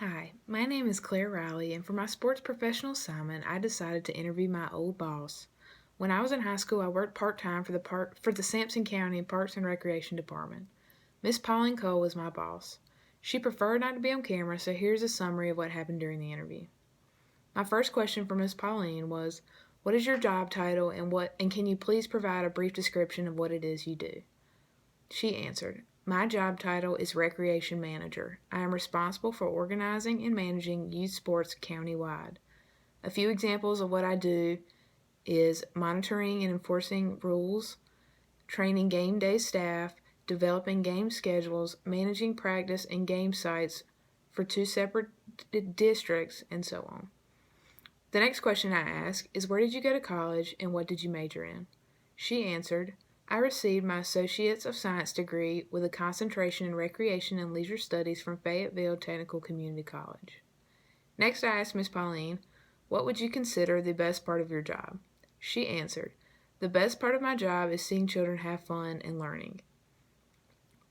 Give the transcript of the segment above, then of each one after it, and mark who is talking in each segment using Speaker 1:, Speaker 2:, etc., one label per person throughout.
Speaker 1: Hi, my name is Claire Riley, and for my sports professional assignment, I decided to interview my old boss. When I was in high school, I worked part-time for the Sampson County Parks and Recreation Department. Miss Pauline Cole was my boss. She preferred not to be on camera, so here's a summary of what happened during the interview. My first question for Miss Pauline was, "What is your job title and can you please provide a brief description of what it is you do?" She answered, "My job title is Recreation Manager. I am responsible for organizing and managing youth sports countywide. A few examples of what I do is monitoring and enforcing rules, training game day staff, developing game schedules, managing practice and game sites for two separate districts, and so on." The next question I asked is, "Where did you go to college and what did you major in?" She answered, "I received my Associates of Science degree with a concentration in Recreation and Leisure Studies from Fayetteville Technical Community College." Next I asked Miss Pauline, "What would you consider the best part of your job?" She answered, "The best part of my job is seeing children have fun and learning."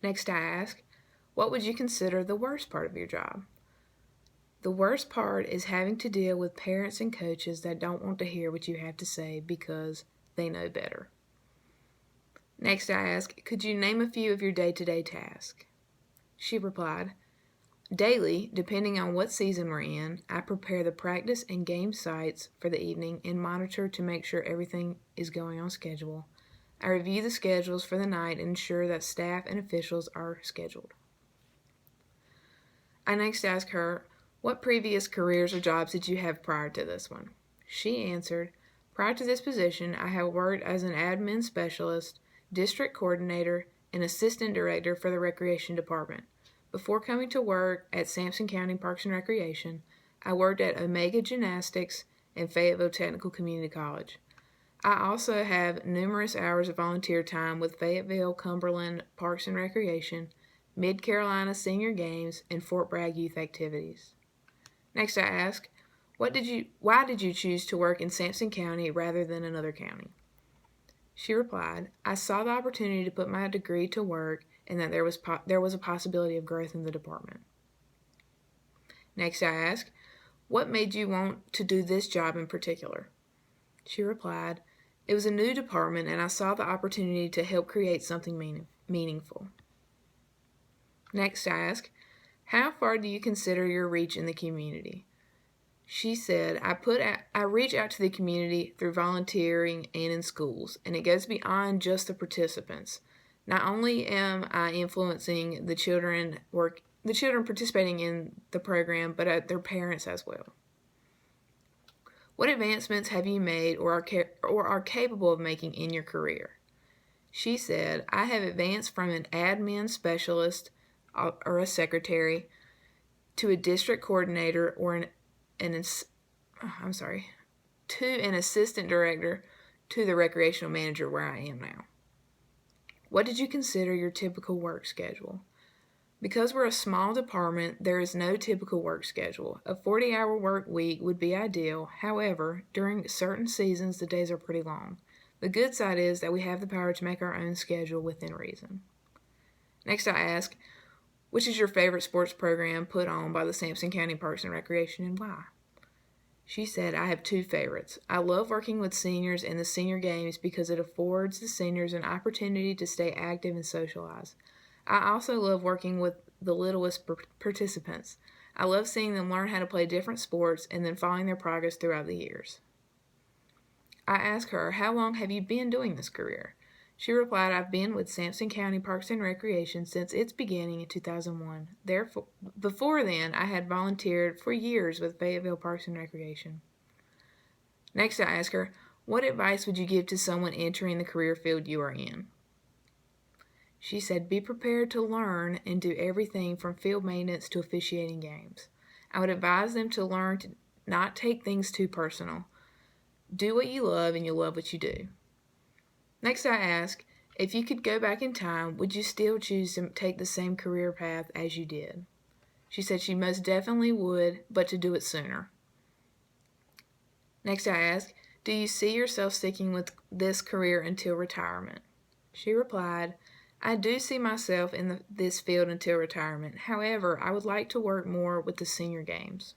Speaker 1: Next I asked, "What would you consider the worst part of your job?" "The worst part is having to deal with parents and coaches that don't want to hear what you have to say because they know better." Next I asked, "Could you name a few of your day-to-day tasks?" She replied, "Daily, depending on what season we're in, I prepare the practice and game sites for the evening and monitor to make sure everything is going on schedule. I review the schedules for the night and ensure that staff and officials are scheduled." I next asked her, "What previous careers or jobs did you have prior to this one?" She answered, "Prior to this position, I have worked as an admin specialist, district coordinator, and assistant director for the recreation department. Before coming to work at Sampson County Parks and Recreation, I worked at Omega Gymnastics and Fayetteville Technical Community College. I also have numerous hours of volunteer time with Fayetteville, Cumberland Parks and Recreation, Mid-Carolina Senior Games, and Fort Bragg Youth Activities." Next I asked, why did you choose to work in Sampson County rather than another county?" She replied, "I saw the opportunity to put my degree to work and that there was a possibility of growth in the department." Next I asked, "What made you want to do this job in particular?" She replied, "It was a new department and I saw the opportunity to help create something meaningful." Next I asked, "How far do you consider your reach in the community?" She said, I reach out to the community through volunteering and in schools, and it goes beyond just the participants. Not only am I influencing the children participating in the program, but their parents as well." "What advancements have you made or are capable of making in your career?" She said, "I have advanced from an admin specialist or a secretary to a district coordinator or to an assistant director to the recreational manager where I am now." "What did you consider your typical work schedule?" Because we're a small department, there is no typical work schedule. A 40-hour work week would be ideal. However, during certain seasons, the days are pretty long. The good side is that we have the power to make our own schedule within reason. Next I ask, "Which is your favorite sports program put on by the Sampson County Parks and Recreation and why?" She said, "I have two favorites. I love working with seniors in the senior games because it affords the seniors an opportunity to stay active and socialize. I also love working with the littlest participants. I love seeing them learn how to play different sports and then following their progress throughout the years." I asked her, "How long have you been doing this career?" She replied, "I've been with Sampson County Parks and Recreation since its beginning in 2001. Before then, I had volunteered for years with Fayetteville Parks and Recreation." Next, I asked her, "What advice would you give to someone entering the career field you are in?" She said, "Be prepared to learn and do everything from field maintenance to officiating games. I would advise them to learn to not take things too personal. Do what you love and you'll love what you do." Next I asked, "If you could go back in time, would you still choose to take the same career path as you did?" She said she most definitely would, but to do it sooner. Next I asked, "Do you see yourself sticking with this career until retirement?" She replied, I do see myself in this field until retirement. However, I would like to work more with the senior games.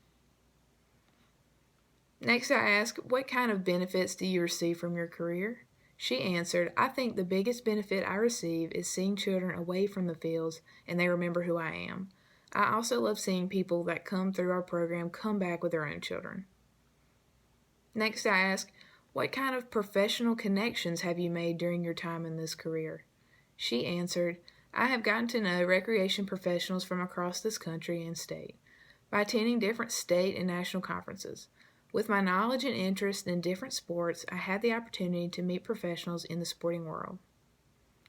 Speaker 1: Next, I asked, what kind of benefits do you receive from your career? She answered, I think the biggest benefit I receive is seeing children away from the fields and they remember who I am. I also love seeing people that come through our program come back with their own children. Next, I asked, what kind of professional connections have you made during your time in this career? She answered, I have gotten to know recreation professionals from across this country and state by attending different state and national conferences. With my knowledge and interest in different sports, I had the opportunity to meet professionals in the sporting world.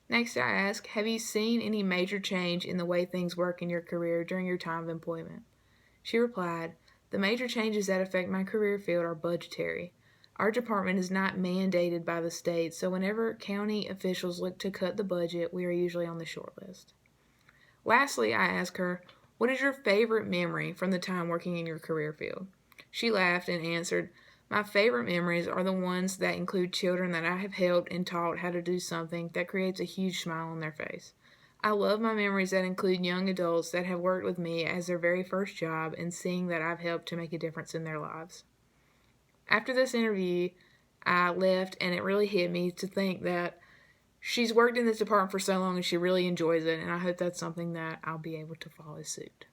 Speaker 1: Next, I ask, have you seen any major change in the way things work in your career during your time of employment? She replied, the major changes that affect my career field are budgetary. Our department is not mandated by the state, so whenever county officials look to cut the budget, we are usually on the short list. Lastly, I ask her, what is your favorite memory from the time working in your career field? She laughed and answered, my favorite memories are the ones that include children that I have helped and taught how to do something that creates a huge smile on their face. I love my memories that include young adults that have worked with me as their very first job and seeing that I've helped to make a difference in their lives. After this interview, I left and it really hit me to think that she's worked in this department for so long and she really enjoys it, and I hope that's something that I'll be able to follow suit.